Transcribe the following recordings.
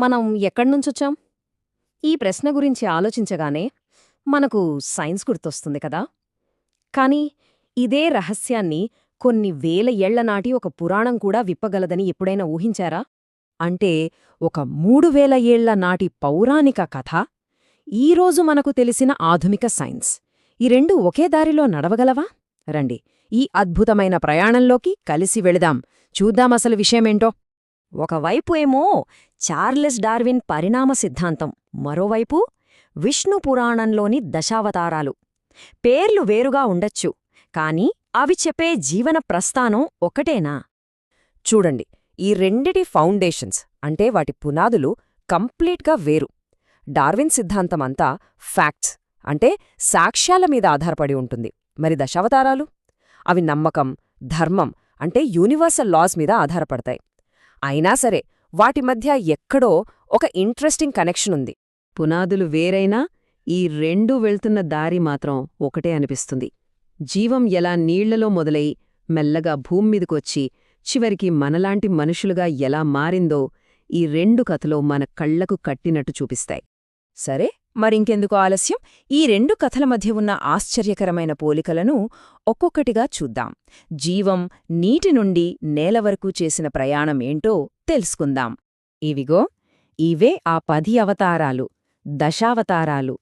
మనం ఎక్కడ్నుంచొచ్చాం? ఈ ప్రశ్న గురించి ఆలోచించగానే మనకు సైన్స్ గుర్తొస్తుంది కదా. కానీ ఇదే రహస్యాన్ని కొన్ని వేల ఏళ్లనాటి ఒక పురాణం కూడా విప్పగలదని ఎప్పుడైనా ఊహించారా? అంటే ఒక 3000 ఏళ్ల నాటి పౌరాణిక కథ, ఈరోజు మనకు తెలిసిన ఆధునిక సైన్స్, ఈ రెండు ఒకే దారిలో నడవగలవా? రండి, ఈ అద్భుతమైన ప్రయాణంలోకి కలిసి వెళదాం. చూద్దామసలు విషయమేంటో. ఒకవైపు ఏమో చార్లెస్ డార్విన్ పరిణామ సిద్ధాంతం, మరోవైపు విష్ణు పురాణంలోని దశావతారాలు. పేర్లు వేరుగా ఉండొచ్చు, కాని అవి చెప్పే జీవన ప్రస్థానం ఒకటేనా? చూడండి, ఈ రెండిటి ఫౌండేషన్స్ అంటే వాటి పునాదులు కంప్లీట్గా వేరు. డార్విన్ సిద్ధాంతమంతా ఫ్యాక్ట్స్ అంటే సాక్ష్యాల మీద ఆధారపడి ఉంటుంది. మరి దశావతారాలు? అవి నమ్మకం, ధర్మం అంటే యూనివర్సల్ లాస్ మీద ఆధారపడతాయి. అయినా సరే వాటి మధ్య ఎక్కడో ఒక ఇంట్రెస్టింగ్ కనెక్షన్ ఉంది. పునాదులు వేరైనా ఈ రెండూ వెళ్తున్న దారి మాత్రం ఒకటే అనిపిస్తుంది. జీవం ఎలా నీళ్లలో మొదలై మెల్లగా భూమ్మీదకొచ్చి చివరికి మనలాంటి మనుషులుగా ఎలా మారిందో ఈ రెండు కథలో మన కళ్లకు కట్టినట్టు చూపిస్తాయి. సరే, మరింకెందుకు ఆలస్యం, ఈ రెండు కథల మధ్య ఉన్న ఆశ్చర్యకరమైన పోలికలను ఒక్కొక్కటిగా చూద్దాం. జీవం నీటి నుండి నేల వరకు చేసిన ప్రయాణం ఏంటో తెలుసుకుందాం. ఇవిగో, ఇవే ఆ 10 అవతారాలు, దశావతారాలు.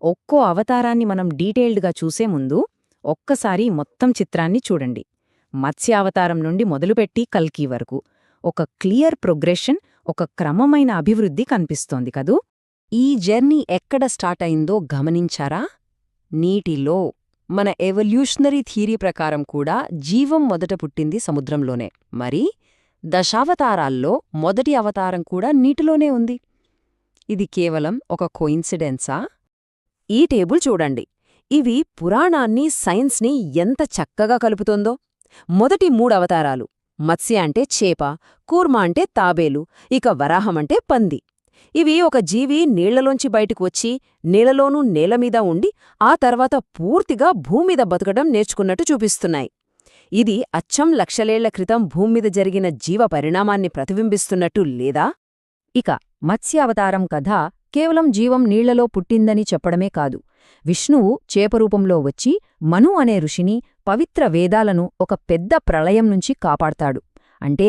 ఒక్కో అవతారాన్ని మనం డీటెయిల్డ్గా చూసే ముందు ఒక్కసారి మొత్తం చిత్రాన్ని చూడండి. మత్స్యావతారం నుండి మొదలుపెట్టి కల్కి వరకు ఒక క్లియర్ ప్రోగ్రెషన్, ఒక క్రమమైన అభివృద్ధి కనిపిస్తోంది కదూ. ఈ జర్నీ ఎక్కడ స్టార్ట్ అయిందో గమనించారా? నీటిలో. మన ఎవల్యూషనరీ థియరీ ప్రకారం కూడా జీవం మొదట పుట్టింది సముద్రంలోనే. మరి దశావతారాల్లో మొదటి అవతారం కూడా నీటిలోనే ఉంది. ఇది కేవలం ఒక కోయిన్సిడెన్సా? ఈ టేబుల్ చూడండి. ఇవి పురాణాన్ని, సైన్స్ని ఎంత చక్కగా కలుపుతోందో. మొదటి 3 అవతారాలు, మత్స్య అంటే చేప, కూర్మ అంటే తాబేలు, ఇక వరాహమంటే పంది. ఇవి ఒక జీవి నీళ్లలోంచి బయటకు వచ్చి నీళ్లలోనూ నేలమీద ఉండి ఆ తర్వాత పూర్తిగా భూమ్మీద బతకడం నేర్చుకున్నట్టు చూపిస్తున్నాయి. ఇది అచ్చం లక్షలేళ్ల క్రితం భూమ్మీద జరిగిన జీవ పరిణామాన్ని ప్రతిబింబిస్తున్నట్టు లేదా? ఇక మత్స్యావతారం కథ కేవలం జీవం నీళ్లలో పుట్టిందని చెప్పడమే కాదు, విష్ణువు చేపరూపంలో వచ్చి మను అనే ఋషిని, పవిత్ర వేదాలను ఒక పెద్ద ప్రళయం నుంచి కాపాడ్తాడు. అంటే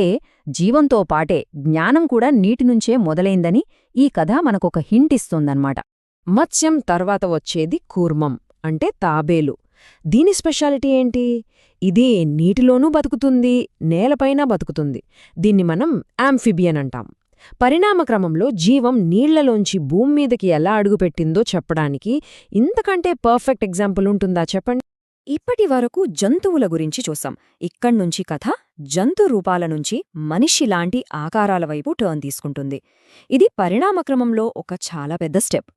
జీవంతో పాటే జ్ఞానం కూడా నీటినుంచే మొదలైందని ఈ కథ మనకొక హింట్ ఇస్తోందన్నమాట. మత్స్యం తర్వాత వచ్చేది కూర్మం అంటే తాబేలు. దీని స్పెషాలిటీ ఏంటి? ఇది నీటిలోనూ బతుకుతుంది, నేలపైన బతుకుతుంది. దీన్ని మనం యాంఫిబియన్ అంటాం. పరిణామక్రమంలో జీవం నీళ్లలోంచి భూమ్మీదకి ఎలా అడుగుపెట్టిందో చెప్పడానికి ఇంతకంటే పర్ఫెక్ట్ ఎగ్జాంపుల్ ఉంటుందా చెప్పండి. ఇప్పటివరకు జంతువుల గురించి చూసాం. ఇక్కడ్నుంచి కథ జంతు రూపాల నుంచి మనిషిలాంటి ఆకారాల వైపు టర్న్ తీసుకుంటుంది. ఇది పరిణామక్రమంలో ఒక చాలా పెద్ద స్టెప్.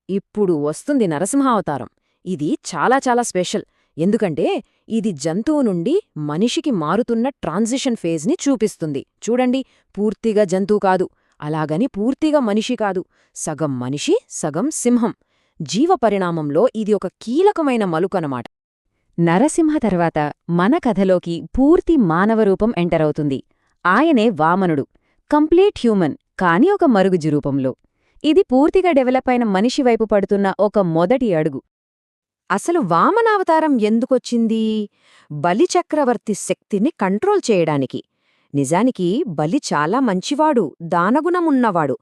ఇప్పుడు వస్తుంది నరసింహావతారం. ఇది చాలా చాలా స్పెషల్. ఎందుకంటే ఇది జంతువు నుండి మనిషికి మారుతున్న ట్రాన్సిషన్ ఫేజ్ని చూపిస్తుంది. చూడండి, పూర్తిగా జంతువు కాదు, అలాగని పూర్తిగా మనిషి కాదు, సగం మనిషి సగం సింహం. జీవ పరిణామంలో ఇది ఒక కీలకమైన మలుకనమాట. నరసింహ తర్వాత మన కథలోకి పూర్తి మానవరూపం ఎంటరవుతుంది. ఆయనే వామనుడు, కంప్లీట్ హ్యూమన్, కాని ఒక మరుగుజ్జు రూపంలో. ఇది పూర్తిగా డెవలప్ అయిన మనిషి వైపు పడుతున్న ఒక మొదటి అడుగు. అసలు వామనావతారం ఎందుకొచ్చింది? బలిచక్రవర్తి శక్తిని కంట్రోల్ చేయడానికి. నిజానికి బలి చాలా మంచివాడు, దానగుణమున్నవాడు,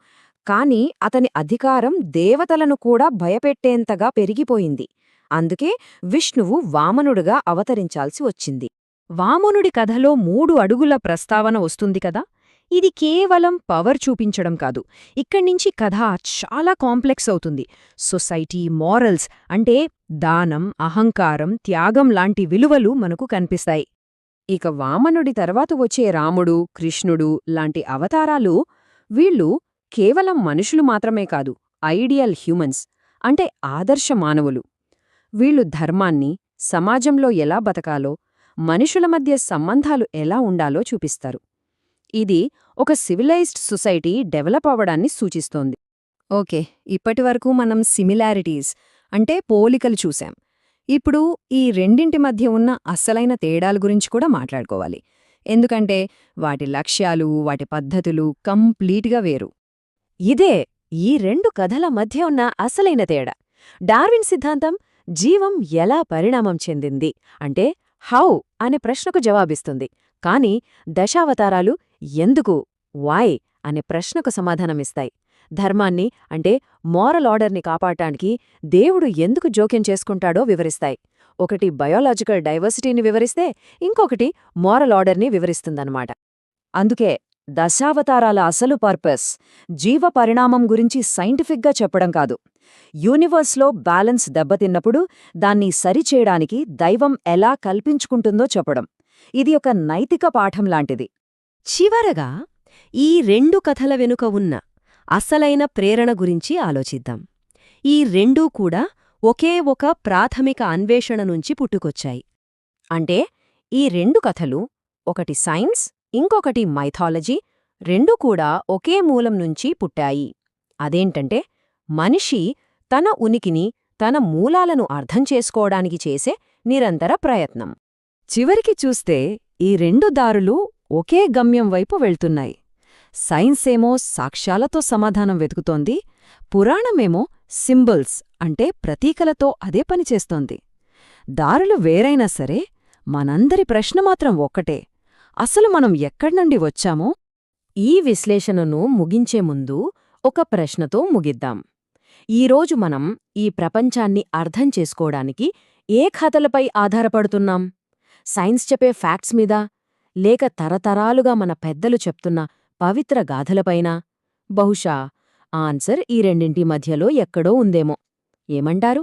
కాని అతని అధికారం దేవతలను కూడా భయపెట్టేంతగా పెరిగిపోయింది. అందుకే విష్ణువు వామనుడుగా అవతరించాల్సి వచ్చింది. వామనుడి కథలో 3 అడుగుల ప్రస్తావన వస్తుంది కదా. ఇది కేవలం పవర్ చూపించడం కాదు. ఇక్కడ్నించి కథ చాలా కాంప్లెక్స్ అవుతుంది. సొసైటీ, మారల్స్ అంటే దానం, అహంకారం, త్యాగం లాంటి విలువలు మనకు కనిపిస్తాయి. ఇక వామనుడి తర్వాత వచ్చే రాముడు, కృష్ణుడు లాంటి అవతారాలు, వీళ్ళు కేవలం మనుషులు మాత్రమే కాదు, ఐడియల్ హ్యూమన్స్ అంటే ఆదర్శ మానవులు. వీళ్ళు ధర్మాన్ని, సమాజంలో ఎలా బతకాలో, మనుషుల మధ్య సంబంధాలు ఎలా ఉండాలో చూపిస్తారు. ఇది ఒక సివిలైజ్డ్ సొసైటీ డెవలప్ అవ్వడాన్ని సూచిస్తోంది. ఓకే, ఇప్పటివరకు మనం సిమిలారిటీస్ అంటే పోలికలు చూశాం. ఇప్పుడు ఈ రెండింటి మధ్య ఉన్న అస్సలైన తేడాల గురించి కూడా మాట్లాడుకోవాలి. ఎందుకంటే వాటి లక్ష్యాలు, వాటి పద్ధతులు కంప్లీట్గా వేరు. ఇదే ఈ రెండు కథల మధ్య ఉన్న అసలైన తేడా. డార్విన్ సిద్ధాంతం జీవం ఎలా పరిణామం చెందింది అంటే హౌ అనే ప్రశ్నకు జవాబిస్తుంది. కాని దశావతారాలు ఎందుకు వై అనే ప్రశ్నకు సమాధానమిస్తాయి. ధర్మాన్ని అంటే మోరల్ ఆర్డర్ని కాపాడటానికి దేవుడు ఎందుకు జోక్యం చేసుకుంటాడో వివరిస్తాయి. ఒకటి బయోలాజికల్ డైవర్సిటీని వివరిస్తే ఇంకొకటి మోరల్ ఆర్డర్ని వివరిస్తుందన్నమాట. అందుకే దశావతారాల అసలు పర్పస్ జీవ పరిణామం గురించి సైంటిఫిక్గా చెప్పడం కాదు. యూనివర్స్లో బ్యాలెన్స్ దెబ్బతిన్నప్పుడు దాన్ని సరిచేయడానికి దైవం ఎలా కల్పించుకుంటుందో చెప్పడం. ఇది ఒక నైతిక పాఠం లాంటిది. చివరగా ఈ రెండు కథల వెనుక ఉన్న అసలైన ప్రేరణ గురించి ఆలోచిద్దాం. ఈ రెండూ కూడా ఒకే ఒక ప్రాథమిక అన్వేషణ నుంచి పుట్టుకొచ్చాయి. అంటే ఈ రెండు కథలు, ఒకటి సైన్స్ ఇంకొకటి మైథాలజీ, రెండూ కూడా ఒకే మూలం నుంచి పుట్టాయి. అదేంటంటే మనిషి తన ఉనికిని, తన మూలాలను అర్థం చేసుకోవడానికి చేసే నిరంతర ప్రయత్నం. చివరికి చూస్తే ఈ రెండు దారులు ఒకే గమ్యం వైపు వెళ్తున్నాయి. సైన్సేమో సాక్ష్యాలతో సమాధానం వెతుకుతోంది, పురాణమేమో సింబల్స్ అంటే ప్రతీకలతో అదే పనిచేస్తోంది. దారులు వేరైనా సరే మనందరి ప్రశ్న మాత్రం ఒక్కటే: అసలు మనం ఎక్కడ్నుండి వచ్చామో? ఈ విశ్లేషణను ముగించే ముందు ఒక ప్రశ్నతో ముగిద్దాం. ఈరోజు మనం ఈ ప్రపంచాన్ని అర్థం చేసుకోవడానికి ఏ కథలపై ఆధారపడుతున్నాం? సైన్స్ చెప్పే ఫ్యాక్ట్స్ మీద, లేక తరతరాలుగా మన పెద్దలు చెప్తున్న పవిత్ర గాథలపైనా? బహుశా ఆన్సర్ ఈ రెండింటి మధ్యలో ఎక్కడో ఉందేమో. ఏమంటారు?